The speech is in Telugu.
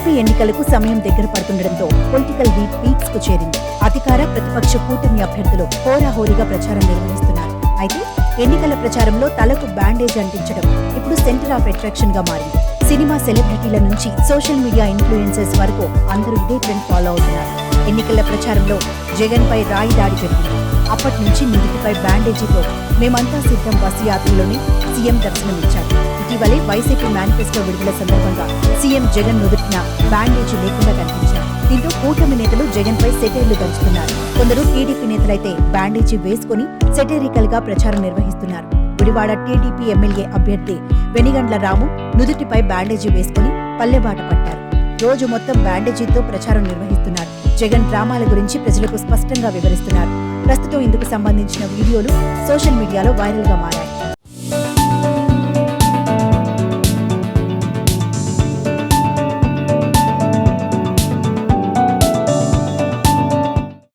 ఏపీ ఎన్నికలకు సమయం దగ్గర పడుతుండటంతో పొలిటికల్ హీట్ పీక్స్ కు చేరింది. అధికార ప్రతిపక్ష కూటమి అభ్యర్థులు హోరాహోరీగా ప్రచారం నిర్వహిస్తున్నారు. అయితే ఎన్నికల ప్రచారంలో తలకు బ్యాండేజ్ అంటించడం ఇప్పుడు సెంటర్ ఆఫ్ అట్రాక్షన్ గా మారింది. సినిమా సెలబ్రిటీల నుంచి సోషల్ మీడియా ఇన్ఫ్లుయెన్సర్స్ వరకు అందరూ ఇదే ట్రెండ్ ఫాలో అవుతున్నారు. ఎన్నికల ప్రచారంలో జగన్ పై రాయి దాడి జరిగింది. అప్పటి నుంచి నుదుటిపై బ్యాండేజీతో మేమంతా సిద్ధం బస్సు యాత్రలోనే సీఎం దర్శనమిచ్చారు. ఇటీవలే వైసీపీ మేనిఫెస్టో విడుదల సందర్భంగా సీఎం జగన్ నుదుటిన బ్యాండేజీ లేకుండా కనిపించారు. దీంతో కూటమి నేతలు జగన్ పై సెటైర్లు దంచుతున్నారు. కొందరు టీడీపీ నేతలైతే బ్యాండేజీ వేసుకుని సెటైరికల్ గా ప్రచారం నిర్వహిస్తున్నారు. గుడివాడ టీడీపీ ఎమ్మెల్యే అభ్యర్థి వెనిగండ్ల రాము నుదుటిపై బ్యాండేజీ వేసుకుని పల్లెబాట పట్టారు. రోజు మొత్తం బ్యాండేజీతో ప్రచారం నిర్వహిస్తున్నారు. జగన్ డ్రామాల గురించి ప్రజలకు స్పష్టంగా వివరిస్తున్నారు. ప్రస్తుతం ఇందుకు సంబంధించిన వీడియోలు సోషల్ మీడియాలో వైరల్ గా మారాయి.